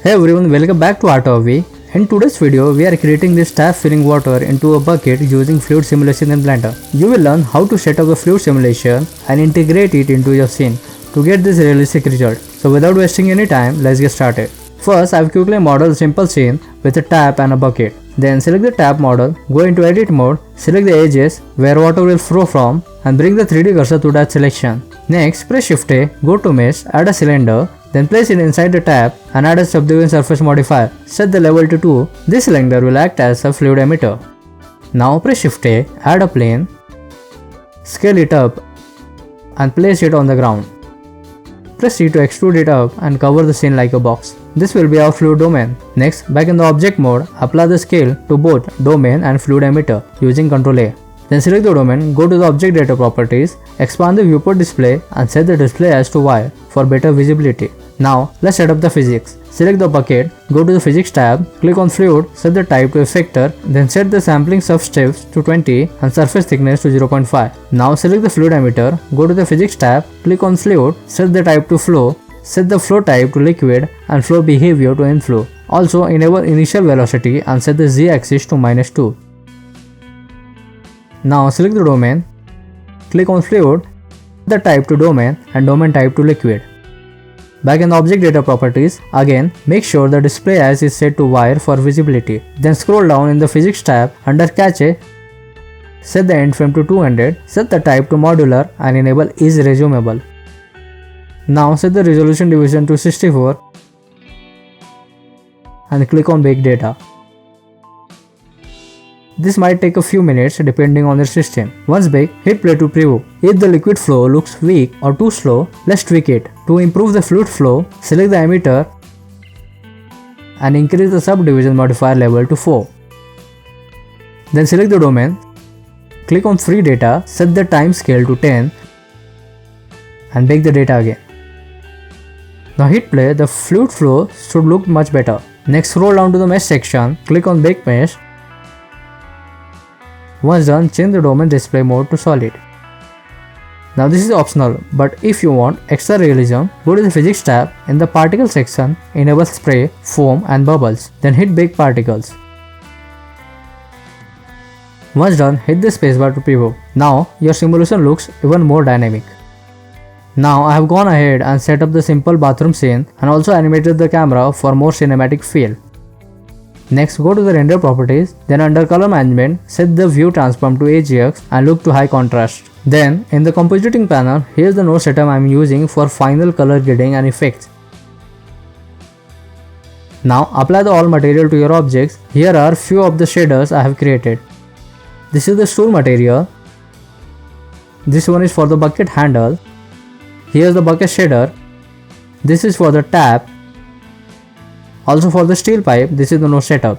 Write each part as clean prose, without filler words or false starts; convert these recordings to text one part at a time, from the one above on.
Hey everyone, welcome back to Art of Abhi. In today's video, we are creating this tap filling water into a bucket using fluid simulation in Blender. You will learn how to set up the fluid simulation and integrate it into your scene to get this realistic result. So without wasting any time, let's get started. First, I've quickly modeled a simple scene with a tap and a bucket. Then select the tap model, go into edit mode, select the edges where water will flow from and bring the 3D cursor to that selection. Next, press Shift A, go to mesh, add a cylinder, then place it inside the tap and add a subdivision surface modifier. Set the level to 2. This cylinder will act as a fluid emitter. Now press Shift A, add a plane, scale it up and place it on the ground. Press C to extrude it up and cover the scene like a box. This will be our fluid domain. Next, back in the object mode, apply the scale to both domain and fluid emitter using Ctrl A. Then select the domain, go to the object data properties, expand the viewport display and set the display as to wire for better visibility. Now, let's set up the physics. Select the bucket, go to the physics tab, click on fluid, set the type to effector, then set the sampling substeps to 20 and surface thickness to 0.5. Now select the fluid emitter, go to the physics tab, click on fluid, set the type to flow, set the flow type to liquid and flow behavior to inflow. Also enable initial velocity and set the z-axis to -2. Now select the domain, click on fluid, the type to domain and domain type to liquid. Back in the object data properties, again make sure the display as is set to wire for visibility. Then scroll down in the physics tab under cache, set the end frame to 200, set the type to modular and enable is resumable. Now set the resolution division to 64 and click on bake data. This might take a few minutes depending on your system. Once baked, hit play to preview. If the liquid flow looks weak or too slow, let's tweak it. To improve the fluid flow, select the emitter and increase the subdivision modifier level to 4. Then select the domain, click on free data, set the time scale to 10 and bake the data again. Now hit play, the fluid flow should look much better. Next, scroll down to the mesh section, click on bake mesh. Once done, change the domain display mode to solid. Now this is optional, but if you want extra realism, go to the physics tab. In the particle section, enable spray, foam and bubbles. Then hit bake particles. Once done, hit the spacebar to preview. Now your simulation looks even more dynamic. Now I have gone ahead and set up the simple bathroom scene and also animated the camera for more cinematic feel. Next, go to the render properties, then under color management, set the view transform to AGX and look to high contrast. Then, in the compositing panel, here's the node setup I am using for final color grading and effects. Now, apply the all material to your objects. Here are few of the shaders I have created. This is the stool material. This one is for the bucket handle. Here's the bucket shader. This is for the tap. Also for the steel pipe, this is the node setup.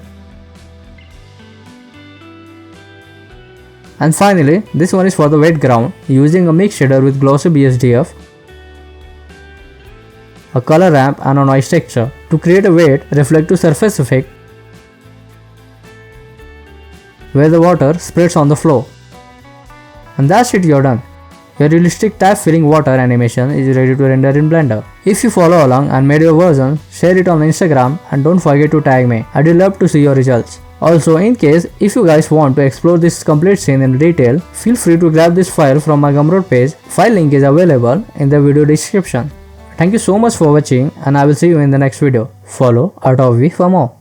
And finally, this one is for the wet ground, using a mix shader with glossy BSDF, a color ramp and a noise texture to create a wet reflective surface effect where the water spreads on the floor. And that's it, you're done. Your realistic tap filling water animation is ready to render in Blender. If you follow along and made your version, share it on Instagram and don't forget to tag me. I'd love to see your results. Also, in case if you guys want to explore this complete scene in detail, feel free to grab this file from my Gumroad page. File link is available in the video description. Thank you so much for watching and I will see you in the next video. Follow Art of Abhi for more.